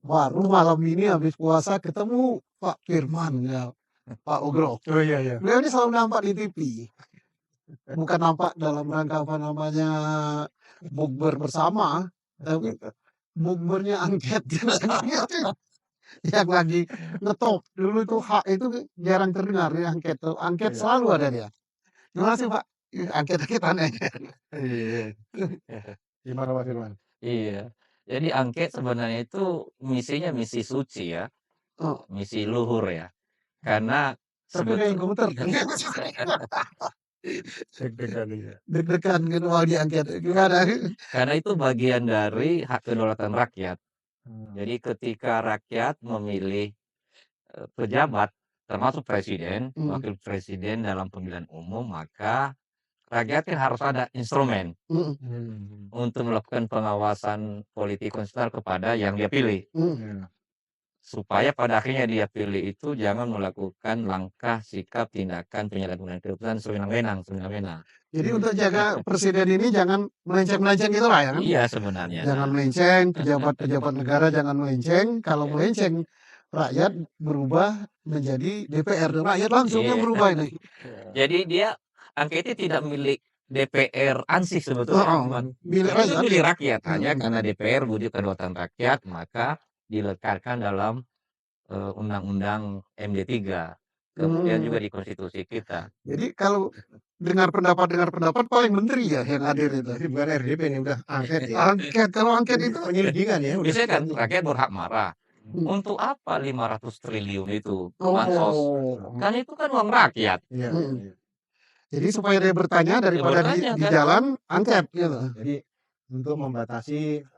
baru malam ini habis puasa ketemu Pak Firman ya, Pak Ogro. Oh iya iya. Beliau ini selalu nampak di TV. Bukan nampak dalam rangka apa namanya bukber bersama, tapi bukbernya angket yang lagi ngetop. Dulu itu hak itu jarang terdengar ya angket tuh. Angket Iya. selalu ada dia. Terima kasih Pak. Angket-angket aneh. Iya. Gimana Pak Firman? Iya. Jadi angket sebenarnya itu misinya misi suci ya, Oh, misi luhur ya. Karena tapi ada yang sebetul komentar kan? Deg-degan iya. Deg-degan gitu mau diangket. Gimana? karena itu bagian dari hak kedaulatan rakyat. Hmm. Jadi ketika rakyat memilih pejabat, termasuk presiden, wakil presiden dalam pemilihan umum, maka rakyat kan harus ada instrumen untuk melakukan pengawasan politik konstitusional kepada yang dia pilih. Iya. Supaya pada akhirnya dia pilih itu jangan melakukan langkah, sikap, tindakan, penyalahgunaan kekuasaan sewenang-wenang. Jadi untuk jaga presiden ini jangan melenceng-melenceng gitu lah ya kan? Iya sebenarnya. Jangan melenceng, pejabat-pejabat negara jangan melenceng. Kalau melenceng, rakyat berubah menjadi DPR dan rakyat langsung yang Iya. berubah ini. Jadi dia angketnya tidak milik DPR ansih sebetulnya. Milik Itu rakyat. milik rakyat. Hanya karena DPR wujud kedaulatan rakyat, maka dilekatkan dalam Undang-Undang MD3. Kemudian juga di konstitusi kita. Jadi kalau dengar pendapat paling menteri ya yang hadir itu. Jadi bukan RDP ini udah angket ya. Angket, kalau angket itu Penyelidikan ya. Udah Biasanya kan rakyat berhak marah. Untuk apa 500 triliun itu? Bansos. Kan itu kan uang rakyat. Iya. Jadi supaya dia bertanya daripada di bertanya, kan? jalan angket gitu. Jadi untuk membatasi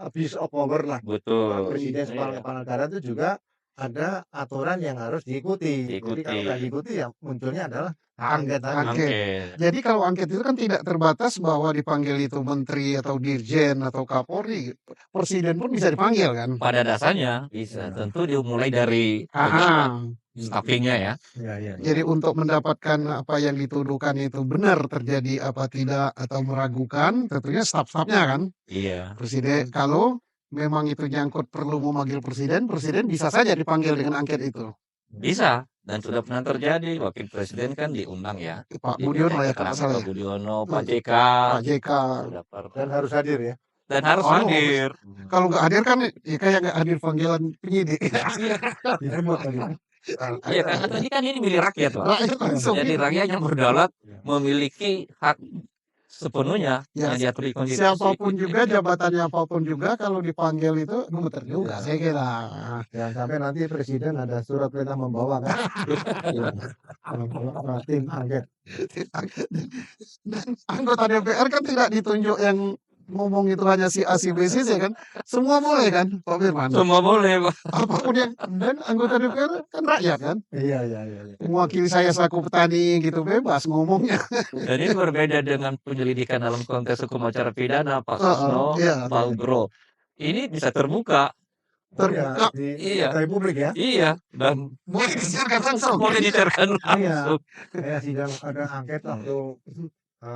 abuse of power lah. Betul. Presiden Iya. kepala negara itu juga ada aturan yang harus diikuti. Jadi kalau nggak diikuti ya munculnya adalah angket tadi. Angket. Jadi kalau angket itu kan tidak terbatas bahwa dipanggil itu menteri atau dirjen atau kapolri, presiden pun bisa dipanggil kan? Pada dasarnya bisa. Tentu dimulai dari staffingnya ya. Iya. Jadi untuk mendapatkan apa yang dituduhkan itu benar terjadi apa tidak atau meragukan, tentunya staf-stafnya kan? Iya. Presiden kalau memang itu nyangkut perlu memanggil presiden, presiden bisa saja dipanggil dengan angket itu. Bisa. Dan sudah pernah terjadi. Wakil presiden kan diundang ya. Pak Budiono ya kalau salah. Pak Budiono, Pak JK. Pak JK. Dan harus hadir ya. Dan harus hadir. Kalau nggak hadir kan ya kayak nggak hadir panggilan penyidik. Iya karena tadi kan ini milik rakyat Pak. Rakyat langsung. Jadi rakyat yang berdaulat memiliki hak sepenuhnya yang diatur di konstitusi. Siapapun juga, jabatannya apapun juga, kalau dipanggil itu gemeter juga saya kira. Jangan sampai nanti presiden ada surat perintah membawa kan. Tim angket. Dan anggota DPR kan tidak ditunjuk yang ngomong itu hanya si A si B si C kan, semua boleh kan Pak Firman? Semua boleh Pak. Apapun yang, dan anggota DPR kan rakyat kan, Iya. mewakili saya selaku petani gitu bebas ngomongnya. Dan ini berbeda dengan penyelidikan dalam konteks hukum acara pidana Pak Susno, Iya. Pak Ugro. Ini bisa terbuka. Terbuka. Iya. Dari publik ya. Iya. Dan Boleh disiarkan langsung. boleh disiarkan Iya. langsung. Kayak sidang ada angket waktu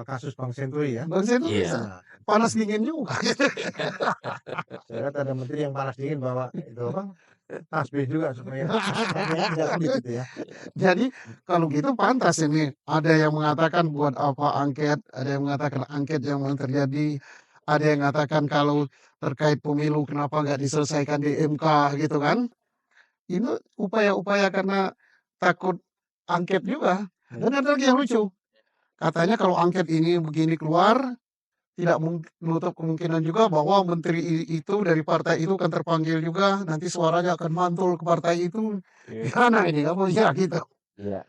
kasus Bang Senturi ya. Bang Senturi Iya. bisa. Panas dingin juga. Saya lihat ada menteri yang panas dingin bawa itu apa? Tasbih juga supaya gitu ya. Jadi kalau gitu pantas ini. Ada yang mengatakan buat apa angket, ada yang mengatakan angket yang terjadi, ada yang mengatakan kalau terkait pemilu kenapa nggak diselesaikan di MK gitu kan. Ini upaya-upaya karena takut angket juga. Dan ada lagi yang lucu. Katanya kalau angket ini begini keluar, tidak menutup kemungkinan juga bahwa menteri itu dari partai itu akan terpanggil juga, nanti suaranya akan mantul ke partai itu. Gimana ini kamu ya gitu? Iya.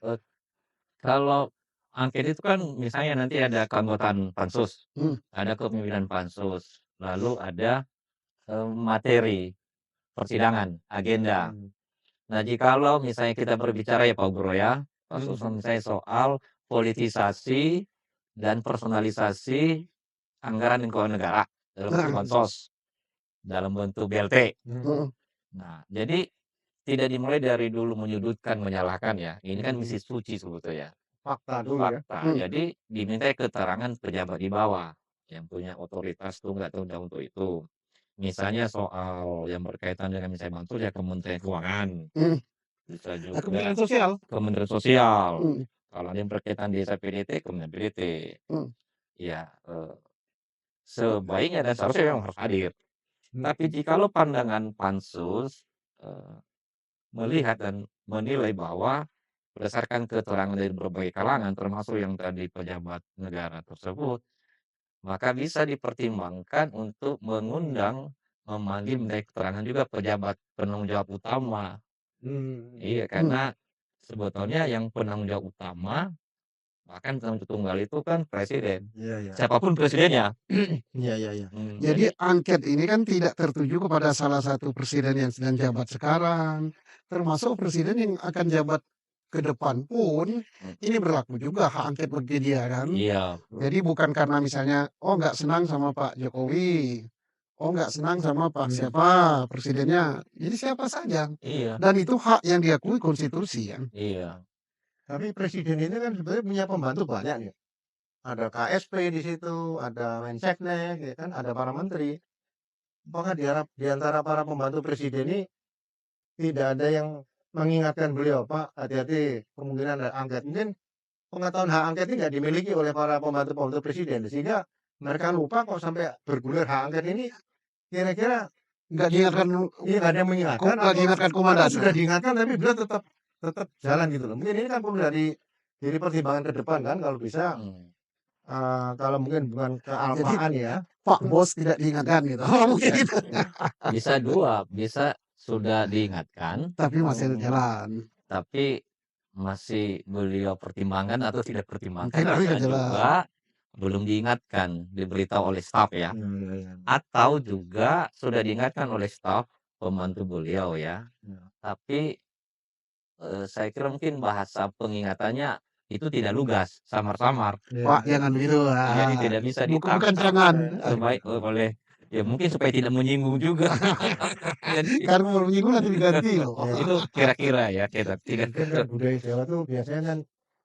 Kalau angket itu kan misalnya nanti ada keanggotaan pansus, ada kepemimpinan pansus, lalu ada materi persidangan, agenda. Nah, jikalau misalnya kita berbicara ya Pak Guru ya, kasus misalnya soal politisasi dan personalisasi anggaran dan keuangan negara dalam bentuk bansos, dalam bentuk BLT. Nah, jadi tidak dimulai dari dulu menyudutkan, menyalahkan ya. Ini kan misi suci sebetulnya. Fakta dulu ya. Jadi diminta keterangan pejabat di bawah yang punya otoritas tunggal untuk itu. misalnya soal yang berkaitan dengan misalnya bantuan ya Kementerian Keuangan, bisa juga Kementerian Sosial. Kementerian Sosial, Hmm. kalau ada yang berkaitan desa PDT, Kementerian PDT. Ya, sebaiknya dan seharusnya memang harus hadir. Tapi jikalau pandangan pansus melihat dan menilai bahwa berdasarkan keterangan dari berbagai kalangan, termasuk yang tadi pejabat negara tersebut, maka bisa dipertimbangkan untuk mengundang, memanggil minta keterangan juga pejabat penanggung jawab utama. Iya, karena sebetulnya yang penanggung jawab utama, bahkan tunggal itu kan presiden. Iya. Siapapun presidennya. Iya. Jadi angket ini kan tidak tertuju kepada salah satu presiden yang sedang jabat sekarang, termasuk presiden yang akan jabat ke depan pun ini berlaku juga hak angket bagi dia kan. Iya. Jadi bukan karena misalnya nggak senang sama Pak Jokowi, nggak senang sama Pak siapa presidennya, jadi siapa saja. Iya. Dan itu hak yang diakui konstitusi kan. Iya. Tapi presiden ini kan sebenarnya punya pembantu banyak nih. Ada KSP di situ, ada Menseknek, ya kan, ada para menteri. Apakah di antara para pembantu presiden ini tidak ada yang mengingatkan beliau, Pak, hati-hati kemungkinan ada angket. Mungkin pengetahuan hak angket ini nggak dimiliki oleh para pembantu-pembantu presiden, sehingga mereka lupa kok sampai bergulir hak angket ini kira-kira Nggak diingatkan, nggak ada yang mengingatkan, nggak diingatkan komandan. sudah diingatkan tapi beliau tetap jalan gitu loh. Mungkin ini kan perlu dari pertimbangan ke depan kan, kalau bisa kalau mungkin bukan kealpaan ya. Pak Bos tidak diingatkan gitu. Mungkin gitu. Bisa dua, bisa sudah diingatkan, Tapi masih ada jalan. tapi masih beliau pertimbangkan atau tidak pertimbangkan, Tidak bisa jalan. juga belum diingatkan, diberitahu oleh staf ya. Atau juga sudah diingatkan oleh staf pembantu beliau ya. Tapi saya kira mungkin bahasa pengingatannya itu tidak lugas, samar-samar. Pak jangan begitu. Jadi tidak bisa Bukan jangan. Sebaik oleh ya mungkin supaya tidak menyinggung juga. Jadi Karena kalau menyinggung nanti diganti loh. itu kira-kira ya kita tidak Kan budaya Jawa tuh biasanya kan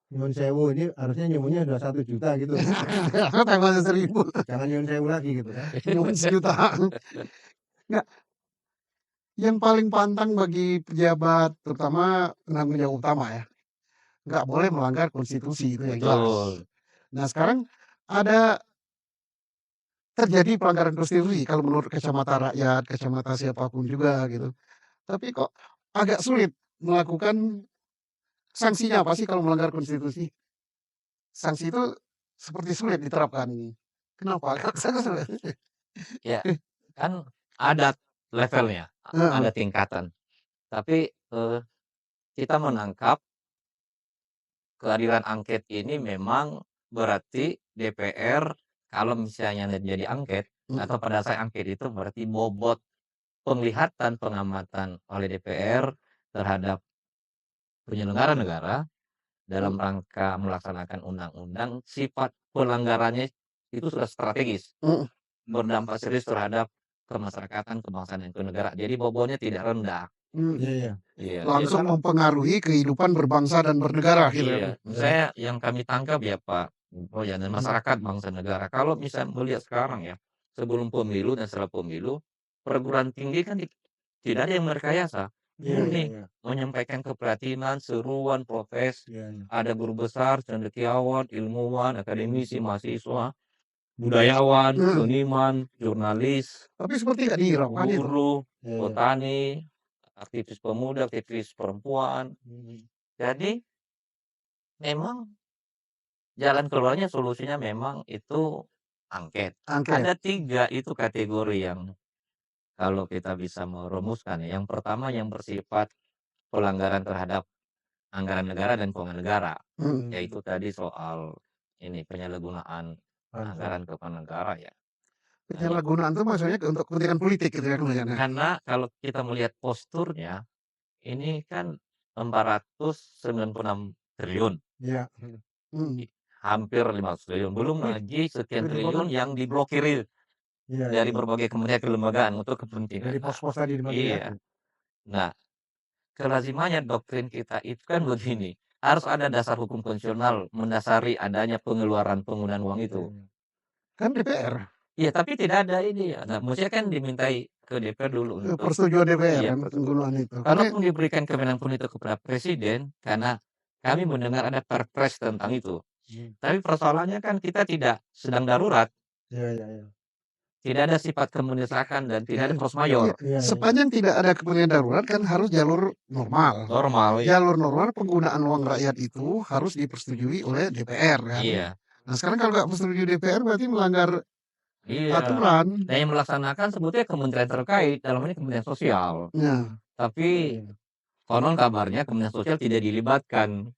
nyuwun sewu, ini harusnya nyuwunnya udah 1 juta gitu. Tambahnya 1000. Jangan nyuwun sewu lagi gitu kan. Nyuwun sejuta. Nggak. Yang paling pantang bagi pejabat, terutama penanggung jawab utama ya, nggak boleh melanggar konstitusi, itu yang jelas. betul. Nah sekarang ada terjadi pelanggaran konstitusi kalau menurut kacamata rakyat, kacamata siapapun juga gitu. Tapi kok agak sulit melakukan sanksinya apa sih kalau melanggar konstitusi? Sanksi itu seperti sulit diterapkan. Kenapa? Ya, kan ada levelnya, ada tingkatan. Tapi kita menangkap kehadiran angket ini memang berarti DPR kalau misalnya jadi angket atau pada saat angket itu berarti bobot penglihatan pengamatan oleh DPR terhadap penyelenggara negara dalam rangka melaksanakan undang-undang, sifat pelanggarannya itu sudah strategis, berdampak serius terhadap kemasyarakatan, kebangsaan, dan kenegaraan. Jadi bobotnya tidak rendah. Iya. Langsung mempengaruhi kehidupan berbangsa dan bernegara gitu. Iya. Misalnya yang kami tangkap ya Pak, dan masyarakat bangsa negara. Kalau misalnya melihat sekarang ya, sebelum pemilu dan setelah pemilu, perguruan tinggi kan tidak ada yang merekayasa. Murni menyampaikan keprihatinan, seruan, protes. Ada guru besar, cendekiawan, ilmuwan, akademisi, mahasiswa, budayawan, seniman, jurnalis, Tapi seperti nggak dihiraukan itu. guru, petani, aktivis pemuda, aktivis perempuan. Jadi memang jalan keluarnya, solusinya memang itu angket. Ada 3 itu kategori yang kalau kita bisa merumuskan ya. Yang pertama yang bersifat pelanggaran terhadap anggaran negara dan keuangan negara. Yaitu tadi soal ini penyalahgunaan anggaran keuangan negara ya. Penyalahgunaan itu maksudnya untuk kepentingan politik gitu ya kebanyakan. Karena kalau kita melihat posturnya, ini kan 496 triliun. Iya. Hampir 500 triliun. Belum lagi sekian triliun yang diblokir dari berbagai kementerian kelembagaan untuk kepentingan. Dari pos-pos tadi Iya. Nah, kelazimannya doktrin kita itu kan begini, harus ada dasar hukum konstitusional mendasari adanya pengeluaran penggunaan uang itu. Kan DPR. Iya, tapi tidak ada ini ya, nah maksudnya kan dimintai ke DPR dulu untuk Persetujuan DPR iya, kan penggunaan itu. Karena kalaupun diberikan kewenangan pun itu kepada presiden, karena kami mendengar ada perpres tentang itu. Tapi persoalannya kan kita tidak sedang darurat, Iya iya iya. tidak ada sifat kemendesakan dan tidak ada force iya, mayor. Iya iya. sepanjang tidak ada kepentingan darurat kan harus jalur normal. Normal, iya. Jalur normal penggunaan uang rakyat itu harus dipersetujui oleh DPR kan. Iya. Nah sekarang kalau nggak persetujuan DPR berarti melanggar Iya. aturan. Dan yang melaksanakan sebetulnya kementerian terkait, dalam ini Kementerian Sosial. Nah, Tapi konon kabarnya Kementerian Sosial tidak dilibatkan.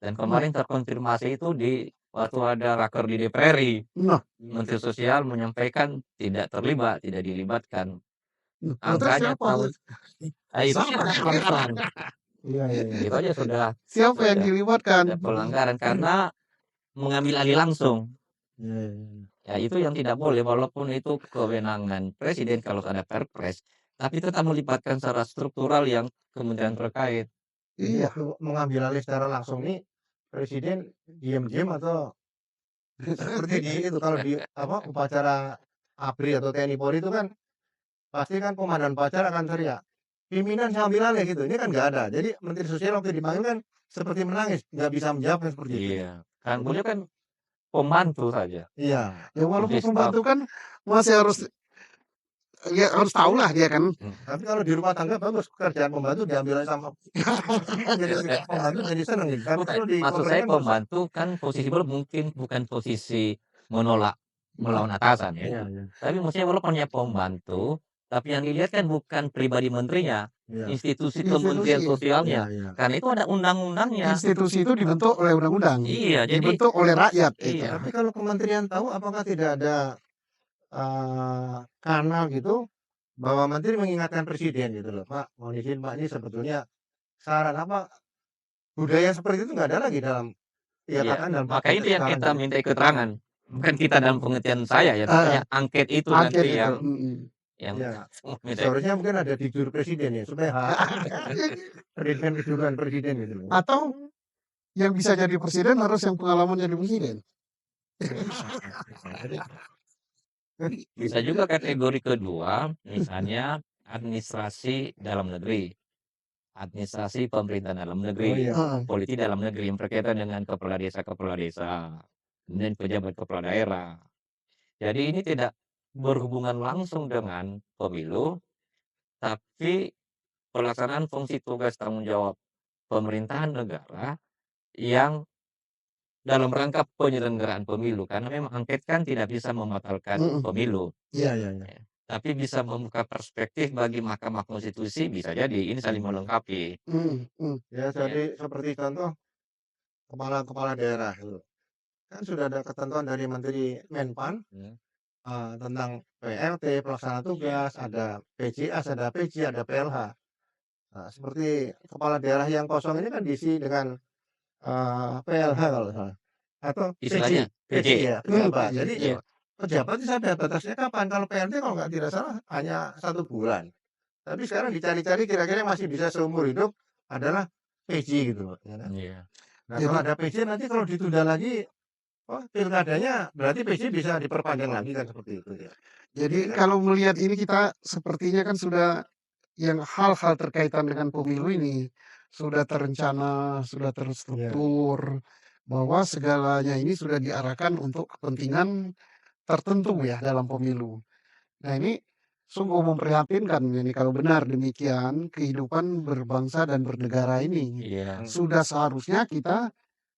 Dan kemarin terkonfirmasi itu di waktu ada raker di DPR RI. nah, Menteri Sosial menyampaikan tidak terlibat, tidak dilibatkan. terus Angkanya siapa? tahun itu Sama. sudah pelanggaran. Iya iya iya. Itu aja sudah Siapa yang sudah dilibatkan? ada pelanggaran karena mengambil alih langsung. Iya iya iya. Ya itu yang tidak boleh walaupun itu kewenangan presiden kalau ada perpres, tapi tetap melibatkan secara struktural yang kementerian terkait. Jadi Iya. waktu mengambil alih secara langsung nih presiden diam-diam atau seperti di itu kalau di apa upacara ABRI atau TNI Polri itu kan pasti kan komandan upacara akan teriak, "Pimpinan saya ambil alih," gitu. Ini kan nggak ada. Jadi Menteri Sosial waktu dipanggil kan seperti menangis, nggak bisa menjawab kan seperti itu. Iya, kan beliau kan pembantu saja. Iya. Ya walaupun Jadi pembantu kan masih harus ya harus tahu lah dia kan. Tapi kalau di rumah tangga bagus pekerjaan pembantu diambil alih sama jadi pembantu jadi seneng gitu. Tapi kalau di Maksud saya pemerintahan susah. pembantu kan posisi beliau mungkin bukan posisi menolak melawan atasan ya. Iya iya. Tapi maksudnya walaupun punya pembantu, tapi yang dilihat kan bukan pribadi menterinya, Iya. institusi Institusi. Kementerian Sosialnya. Iya iya. Karena itu ada undang-undangnya. Institusi itu dibentuk oleh undang-undang. Iya, jadi Dibentuk oleh rakyat itu. iya. Tapi kalau kementerian tahu apakah tidak ada kanal gitu bahwa menteri mengingatkan presiden gitu loh, "Pak, mohon izin Pak, ini sebetulnya saran apa budaya seperti itu nggak ada lagi dalam ya Iya, katakan dalam maka praktek itu yang sekarang kita gitu." minta keterangan. Bukan kita dalam pengertian saya ya, makanya angket itu Angket nanti itu. yang Iya. minta Seharusnya mungkin ada figur presiden ya supaya terkait dengan kedudukan presiden gitu loh. Atau yang bisa jadi presiden harus yang pengalaman jadi presiden. bisa juga kategori kedua, misalnya administrasi dalam negeri, administrasi pemerintahan dalam Oh negeri, iya. politik dalam negeri yang berkaitan dengan kepala desa, kemudian pejabat kepala daerah. Jadi ini tidak berhubungan langsung dengan pemilu, tapi pelaksanaan fungsi tugas tanggung jawab pemerintahan negara yang dalam rangka penyelenggaraan pemilu. Karena memang angket kan tidak bisa membatalkan pemilu. Iya iya iya. Tapi bisa membuka perspektif bagi Mahkamah Konstitusi, bisa jadi ini saling melengkapi. Ya jadi seperti contoh kepala-kepala daerah gitu. Kan sudah ada ketentuan dari Menteri Menpan tentang PLT, pelaksana tugas, ada PJS, ada PJ, ada PLH. Nah, seperti kepala daerah yang kosong ini kan diisi dengan PLH kalau salah. Atau Istilahnya PJ ya, pejabat. Jadi Iya. pejabat itu sampai batasnya kapan? Kalau PLT kalau nggak tidak salah hanya 1 bulan. Tapi sekarang dicari-cari kira-kira masih bisa seumur hidup adalah PJ gitu loh. Ya kan? Iya. Nah kalau ada PJ nanti kalau ditunda lagi, oh pilkadanya berarti PJ bisa diperpanjang lagi kan seperti itu ya. Jadi kalau melihat ini kita sepertinya kan sudah yang hal-hal terkaitan dengan pemilu ini sudah terencana, sudah terstruktur, bahwa segalanya ini sudah diarahkan untuk kepentingan tertentu ya dalam pemilu. Nah ini sungguh memprihatinkan ini kalau benar demikian kehidupan berbangsa dan bernegara ini. Iya. Sudah seharusnya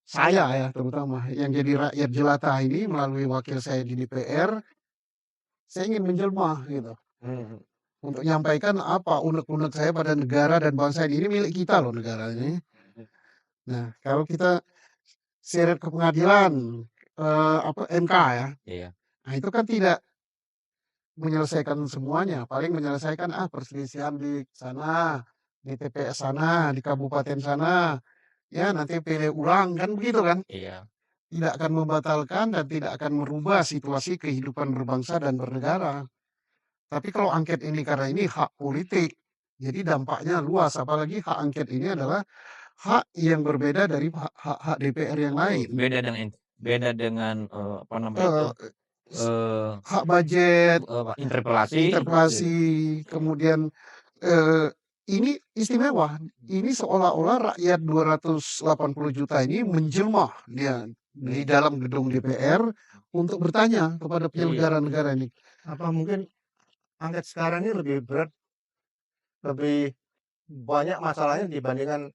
saya ya terutama yang jadi rakyat jelata ini melalui wakil saya di DPR, saya ingin menjelma gitu. Untuk menyampaikan apa unek-unek saya pada negara dan bangsa ini milik kita loh negara ini. Nah kalau kita seret ke pengadilan MK ya, Iya. nah itu kan tidak menyelesaikan semuanya, paling menyelesaikan perselisihan di sana, di TPS sana, di kabupaten sana, ya nanti pilih ulang kan begitu kan? Iya. Tidak akan membatalkan dan tidak akan merubah situasi kehidupan berbangsa dan bernegara. Tapi kalau angket ini karena ini hak politik, jadi dampaknya luas. Apalagi hak angket ini adalah hak yang berbeda dari hak-hak DPR yang lain. Beda dengan apa namanya itu? hak budget, interpelasi. interpelasi, kemudian ini istimewa. Ini seolah-olah rakyat 280 juta ini menjelma dia di dalam gedung DPR untuk bertanya kepada penyelenggara negara ini. Apa mungkin angket sekarang ini lebih berat, lebih banyak masalahnya dibandingkan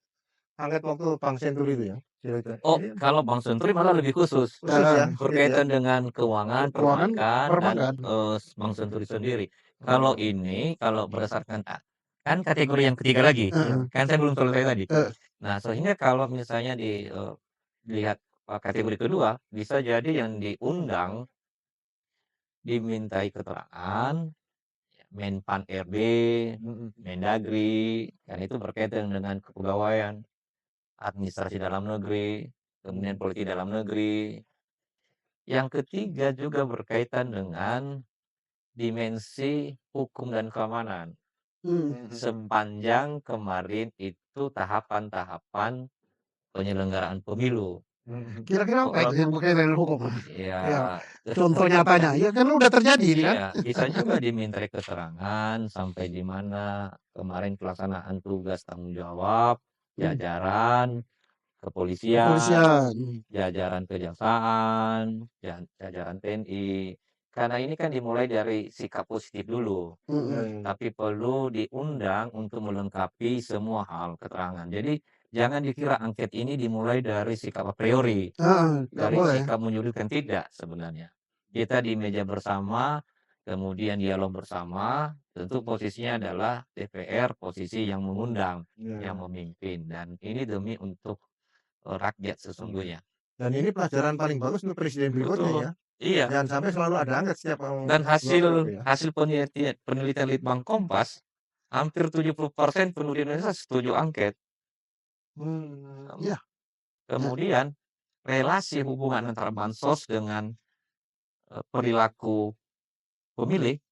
angket waktu Bang Senturi itu ya? Oh, kalau Bang Senturi malah lebih khusus. Khusus ya? Berkaitan dengan keuangan, Keuangan, perbankan, dan perbankan. Bang Senturi sendiri. Kalau ini, kalau berdasarkan kan kategori yang ketiga lagi, kan saya belum selesai tadi. Nah, sehingga kalau misalnya dilihat kategori kedua, bisa jadi yang diundang dimintai keterangan Menpan RB, Mendagri, kan itu berkaitan dengan kepegawaian, administrasi dalam negeri, kemudian politik dalam negeri. Yang ketiga juga berkaitan dengan dimensi hukum dan keamanan. Sepanjang kemarin itu tahapan-tahapan penyelenggaraan pemilu. Kira-kira apa itu yang berkaitan dengan hukum? Ya, Ya, contoh nyatanya, ya kan udah terjadi ini kan? iya, bisa juga dimintai keterangan sampai di mana kemarin pelaksanaan tugas tanggung jawab jajaran kepolisian, Kepolisian. jajaran kejaksaan, jajaran TNI. Karena ini kan dimulai dari sikap positif dulu, tapi perlu diundang untuk melengkapi semua hal keterangan. Jadi jangan dikira angket ini dimulai dari sikap a priori, Nggak dari boleh. sikap menyudutkan, tidak sebenarnya. Kita di meja bersama, kemudian dialog bersama, tentu posisinya adalah DPR, posisi yang mengundang, yang memimpin, dan ini demi untuk rakyat sesungguhnya. Dan ini pelajaran paling bagus untuk presiden berikutnya ya. Iya. Jangan sampai selalu ada angket setiap Dan hasil penelitian Litbang Kompas, hampir 70% penduduk Indonesia setuju angket. Iya. Kemudian relasi hubungan antara bansos dengan perilaku pemilih,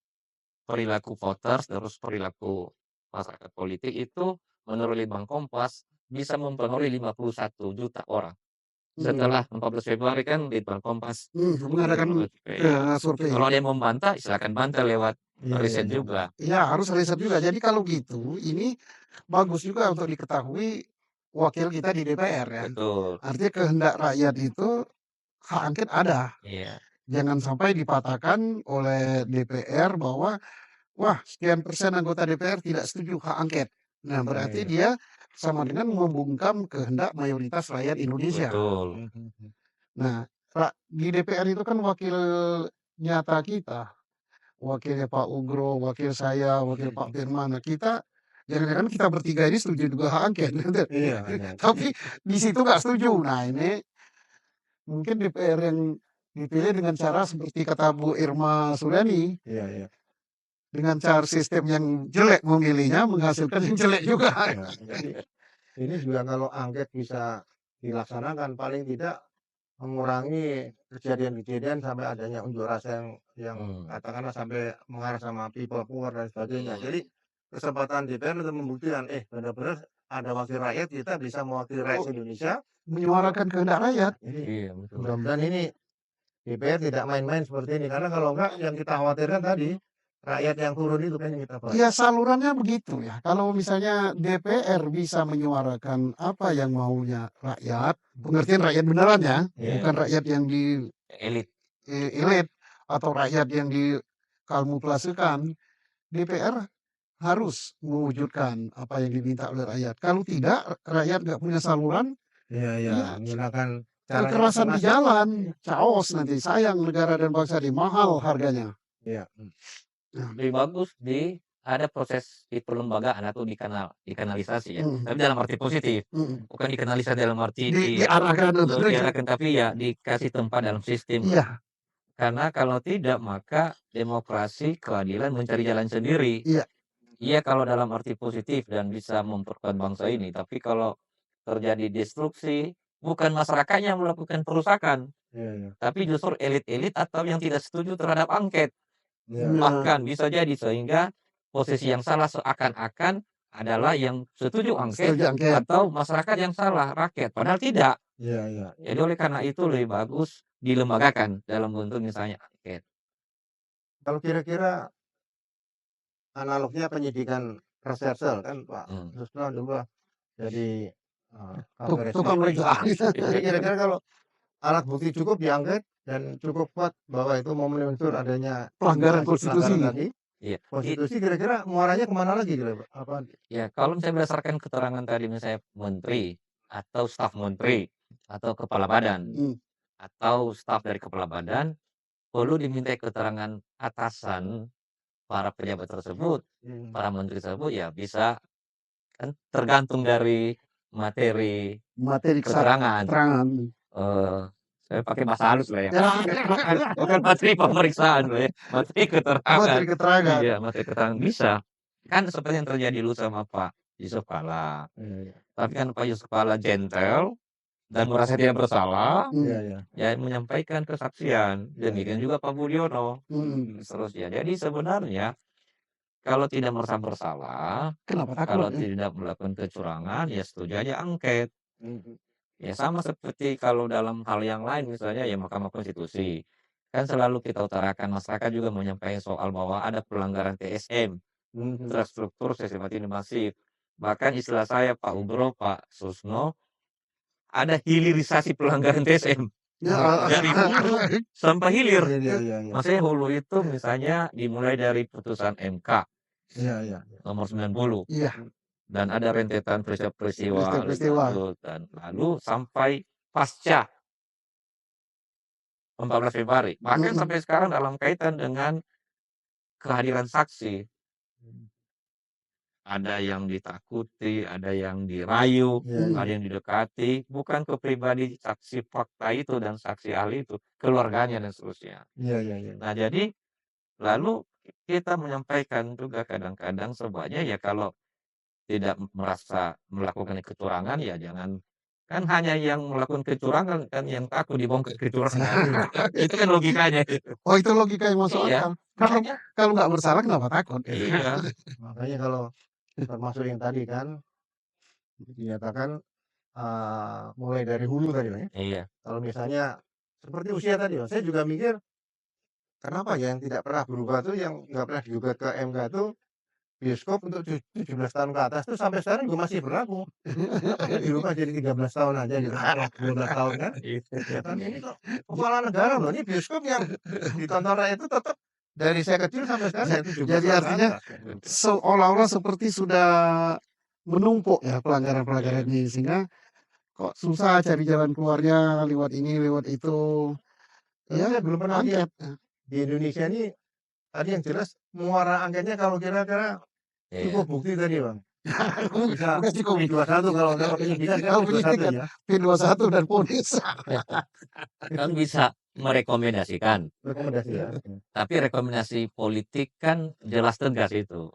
perilaku voters, terus perilaku masyarakat politik itu menurut Litbang Kompas bisa mempengaruhi 51 juta orang. Setelah 14 Februari kan Litbang Kompas mengadakan survei. Kalau ada yang membantah, silakan bantah lewat riset juga. Iya, harus riset juga. Jadi kalau gitu, ini bagus juga untuk diketahui wakil kita di DPR ya. Betul. Artinya kehendak rakyat itu hak angket ada. Iya. Jangan sampai dipatahkan oleh DPR bahwa wah sekian persen anggota DPR tidak setuju hak angket. Nah berarti dia sama dengan membungkam kehendak mayoritas rakyat Indonesia. Betul. Nah di DPR itu kan wakil nyata kita, wakilnya Pak Ugro, wakil saya, wakil Pak Firman. Nah, kita jangan-jangan kita bertiga ini setuju juga hak angket. Iya. Tapi di situ nggak setuju. Nah ini mungkin DPR yang dipilih dengan cara seperti kata Bu Irma Suryani. Iya. Dengan cara sistem yang jelek memilihnya menghasilkan yang jelek juga. Jadi ini juga kalau angket bisa dilaksanakan paling tidak mengurangi kejadian-kejadian sampai adanya unjuk rasa yang katakanlah sampai mengarah sama people power dan sebagainya. Jadi kesempatan DPR untuk membuktikan benar-benar ada wakil rakyat, kita bisa mewakili rakyat Indonesia, menyuarakan kehendak rakyat. Jadi mudah-mudahan ini DPR tidak main-main seperti ini, karena kalau enggak yang kita khawatirkan tadi rakyat yang turun itu kan yang kita bahas. Ya salurannya begitu ya. Kalau misalnya DPR bisa menyuarakan apa yang maunya rakyat, pengertian rakyat beneran ya, bukan rakyat yang di elit atau rakyat yang dikamuflasekan. DPR harus mewujudkan apa yang diminta oleh rakyat. Kalau tidak, rakyat nggak punya saluran, menggunakan kekerasan di jalan, chaos nanti. Sayang negara dan bangsa ini mahal harganya. Iya. Lebih bagus ada proses di perlembagaan atau dikanalisasi ya. Tapi dalam arti positif. Bukan dikanalisasi dalam arti diarahkan, tapi ya dikasih tempat dalam sistem. Iya. Karena kalau tidak, maka demokrasi keadilan mencari jalan sendiri. Iya kalau dalam arti positif dan bisa memperkuat bangsa ini. Tapi kalau terjadi destruksi, bukan masyarakatnya yang melakukan perusakan, tapi justru elit-elit atau yang tidak setuju terhadap angket. Bahkan bisa jadi sehingga posisi yang salah seakan-akan adalah yang setuju angket atau masyarakat yang salah, rakyat. Padahal tidak. Jadi oleh karena itu lebih bagus dilembagakan dalam bentuk misalnya angket. Kalau kira-kira analognya penyidikan reserse kan Pak Susno dulu jadi Kabar tukang Eskrim. periksa. Jadi kira-kira kalau alat bukti cukup diangket dan cukup kuat bahwa itu memenuhi unsur adanya Pelanggaran indikasi konstitusi. pelanggaran tadi, Iya. konstitusi kira-kira muaranya kemana lagi kira Pak? Apa? Ya, kalau misalnya berdasarkan keterangan tadi misalnya menteri atau staf menteri atau kepala badan atau staf dari kepala badan perlu dimintai keterangan atasan para pejabat tersebut, para menteri tersebut ya bisa kan tergantung dari materi keterangan. Saya pakai bahasa halus lah ya. Bukan materi pemeriksaan loh ya, materi keterangan. Materi keterangan. Iya, materi keterangan bisa. Kan seperti yang terjadi dulu sama Pak Yusuf Kalla. Tapi kan Pak Yusuf Kalla gentle dan merasa tidak bersalah, ya menyampaikan kesaksian. Demikian juga Pak Budiono. Seterusnya. Jadi sebenarnya kalau tidak merasa bersalah, kalau tidak melakukan kecurangan, ya setuju aja angket. Ya sama seperti kalau dalam hal yang lain misalnya ya Mahkamah Konstitusi. Kan selalu kita utarakan masyarakat juga menyampaikan soal bahwa ada pelanggaran TSM, terstruktur sistematis dan masif. Bahkan istilah saya Pak Ugro, Pak Susno, ada hilirisasi pelanggaran TSM. Dari hulu sampai hilir. Maksudnya hulu itu misalnya dimulai dari putusan MK nomor 90. Dan ada rentetan peristiwa dan lalu sampai pasca 14 Februari. Bahkan sampai sekarang dalam kaitan dengan kehadiran saksi. Ada yang ditakuti, ada yang dirayu, ada yang didekati, bukan ke pribadi saksi fakta itu dan saksi ahli itu, keluarganya dan seterusnya. Nah, jadi lalu kita menyampaikan juga kadang-kadang sebaiknya ya kalau tidak merasa melakukan kecurangan ya jangan, kan hanya yang melakukan kecurangan kan yang takut dibongkar kecurangan. Itu kan logikanya. Oh, itu logika yang masuk Iya. akal. Kalau nggak bersalah kenapa takut? Iya. Makanya kalau termasuk yang tadi kan dinyatakan mulai dari hulu tadi Bang ya. Iya. Kalau misalnya seperti usia tadi Bang, saya juga mikir kenapa ya yang tidak pernah berubah tuh yang nggak pernah digugat ke MK tuh bioskop untuk 17 tahun ke atas tuh sampai sekarang juga masih berlaku. Dirubah jadi 13 tahun aja gitu. 12 tahun kan. Ya kan ini kok kepala negara loh, ini bioskop yang ditonton rakyat itu tetap dari saya kecil sampai sekarang ya 17 Jadi tahun artinya ke atas. seolah-olah seperti sudah menumpuk ya pelanggaran-pelanggaran ini sehingga kok susah cari jalan keluarnya lewat ini lewat itu. Ya belum pernah lihat Angket. di Indonesia ini tadi yang jelas muara angketnya kalau kira-kira cukup bukti tadi Bang. Bisa cukup P21 kalau penyidikan kan P21 ya. P21 dan ponis. Kan bisa merekomendasikan. Rekomendasi ya. Tapi rekomendasi politik kan jelas tegas itu.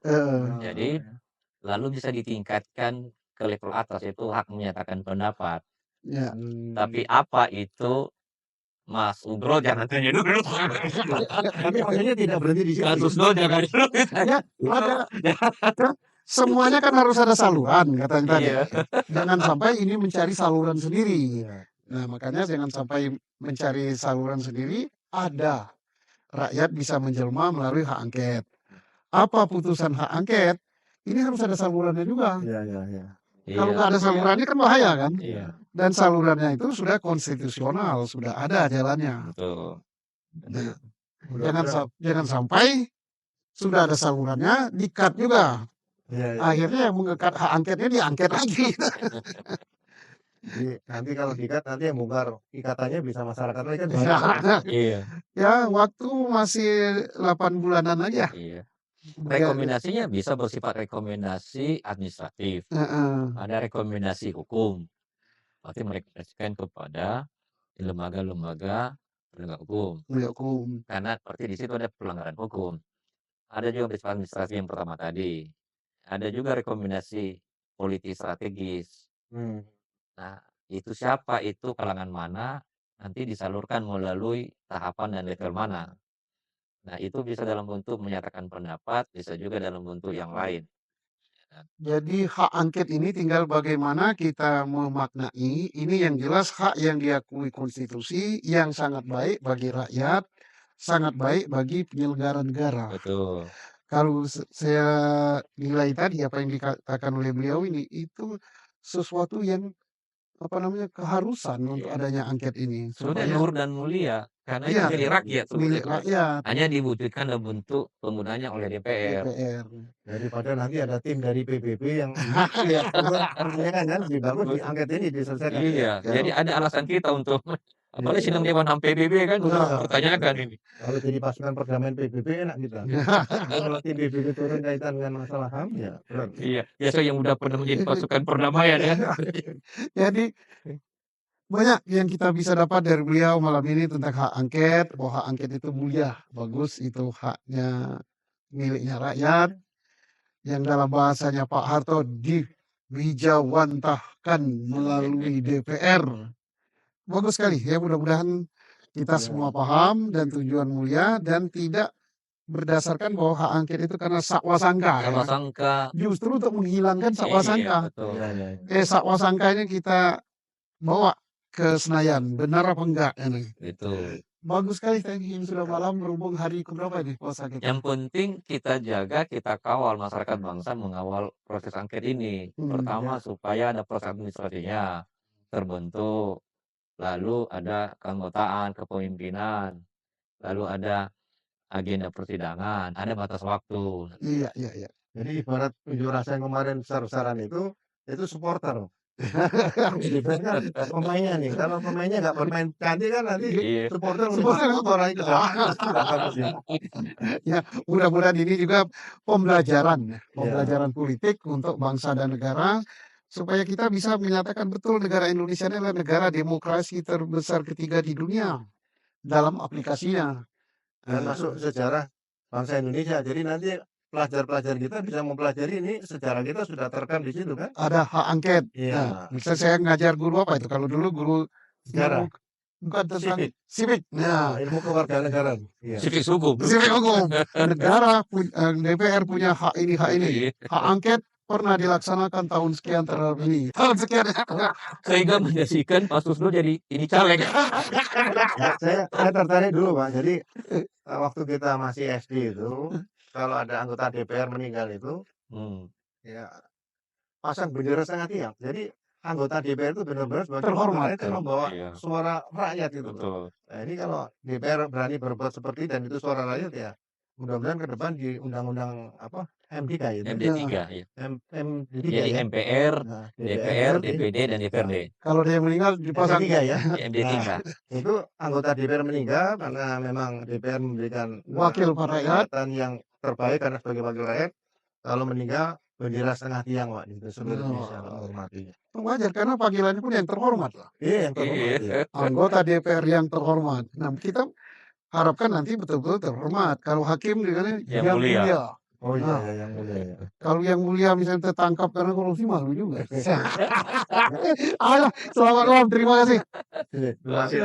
Jadi lalu bisa ditingkatkan ke level atas itu hak menyatakan pendapat. Ya. Tapi apa itu Mas Ugro jangan tanya dulu. Tapi maksudnya tidak berhenti di situ. Kasus do jangan dulu. Semuanya kan harus ada saluran katanya tadi. Iya. Jangan sampai ini mencari saluran sendiri. Nah, makanya jangan sampai mencari saluran sendiri, ada. Rakyat bisa menjelma melalui hak angket. Apa putusan hak angket? Ini harus ada salurannya juga. Kalau nggak ada salurannya kan bahaya kan? Dan salurannya itu sudah konstitusional, sudah ada jalannya. Betul. Jangan sampai sudah ada salurannya, di-cut juga. Akhirnya yang mengekat hak angketnya diangket lagi. Jadi nanti kalau di-cut nanti yang bongkar ikatannya bisa masyarakat lagi kan. Iya. Ya waktu masih 8 bulanan aja. Iya. Rekomendasinya bisa bersifat rekomendasi administratif. Ada rekomendasi hukum. Berarti merekomendasikan kepada lembaga-lembaga penegak hukum. Karena seperti di situ ada pelanggaran hukum. Ada juga bersifat administratif yang pertama tadi. Ada juga rekomendasi politik strategis. Nah, itu siapa, itu kalangan mana, nanti disalurkan melalui tahapan dan level mana. Nah, itu bisa dalam bentuk menyatakan pendapat, bisa juga dalam bentuk yang lain. Jadi hak angket ini tinggal bagaimana kita memaknai, ini yang jelas hak yang diakui konstitusi, yang sangat baik bagi rakyat, sangat baik bagi penyelenggara negara. Betul. Kalau saya nilai tadi apa yang dikatakan oleh beliau ini, itu sesuatu yang, apa namanya, keharusan untuk Iya. adanya angket ini, Sebenarnya supaya nur dan mulia, karena itu iya, milik rakyat milik sebenarnya. rakyat, Hanya diwujudkan dalam bentuk penggunaannya oleh DPR. DPR. Daripada nanti ada tim dari PBB yang Iya. kan lebih bagus di angket ini diselesaikan. Iya, Ya. jadi ada alasan kita untuk apalagi Iya. sidang Dewan HAM PBB kan Iya. pertanyakan ini. Kalau jadi pasukan perdamaian PBB enak kita. Kalau tim PBB turun kaitan dengan masalah HAM ya benar. Iya, ya saya yang udah pernah menjadi pasukan perdamaian ya. Jadi banyak yang kita bisa dapat dari beliau malam ini tentang hak angket, bahwa hak angket itu mulia, bagus, itu haknya miliknya rakyat, yang dalam bahasanya Pak Harto diwijawantahkan melalui DPR. Bagus sekali ya, mudah-mudahan kita Ya. semua paham dan tujuan mulia dan tidak berdasarkan bahwa hak angket itu karena sakwasangka ya. Sakwasangka. Justru untuk menghilangkan sakwasangka. Iya, betul. Sakwasangka ini kita bawa ke Senayan, benar apa enggak ini? Itu. Bagus sekali, thank you, sudah malam, berhubung hari keberapa ini puasa kita? Yang penting kita jaga, kita kawal masyarakat bangsa mengawal proses angket ini. Pertama supaya ada proses administrasinya terbentuk, lalu ada keanggotaan, kepemimpinan, lalu ada agenda persidangan, ada batas waktu. Iya. Jadi ibarat unjuk rasa yang kemarin besar-besaran itu supporter. DPR kan pemainnya nih, kalau pemainnya nggak bermain cantik kan nanti Iya. supporter orang itu Ya, mudah-mudahan ini juga pembelajaran politik untuk bangsa dan negara, supaya kita bisa menyatakan betul negara Indonesia ini adalah negara demokrasi terbesar ketiga di dunia dalam aplikasinya. dan masuk sejarah bangsa Indonesia. Jadi nanti pelajar-pelajar kita bisa mempelajari ini sejarah kita sudah terekam di situ kan? Ada hak angket. Iya. Nah, misalnya saya ngajar guru apa itu? Kalau dulu guru Sejarah. bukan tentang Civic. civic. Nah, ilmu kewarganegaraan. Iya. Civic hukum. civic hukum. Negara DPR punya hak ini, hak ini. Hak angket pernah dilaksanakan tahun sekian terhadap ini. Tahun sekian. Sehingga menjadikan Pak Susno jadi ini caleg. saya tertarik dulu Pak. Jadi waktu kita masih SD itu kalau ada anggota DPR meninggal itu ya pasang bendera setengah tiang. Jadi anggota DPR itu benar-benar sebagai Terhormat. itu membawa Iya. suara rakyat itu. Betul. Nah, ini kalau DPR berani berbuat seperti dan itu suara rakyat ya mudah-mudahan ke depan di undang-undang apa MD3 itu. MD3 ya. MD3 Jadi ya. MPR, Nah, DPR, DPD dan DPRD. Kalau dia meninggal dipasang. MD3 ya. MD3. Itu anggota DPR meninggal karena memang DPR memberikan Wakil rakyat jabatan yang terbaik karena sebagai wakil rakyat. Kalau meninggal bendera setengah tiang Pak itu seluruh Indonesia menghormati. Wajar karena panggilannya pun yang terhormat lah. Iya yang terhormat. Iya. Iya. Anggota DPR yang terhormat. Nah, kita harapkan nanti betul-betul terhormat. Kalau hakim dengan Yang mulia. Oh iya, Nah. yang mulia ya. Kalau yang mulia misalnya tertangkap karena korupsi malu juga. Alah, selamat malam, terima kasih. Terima kasih.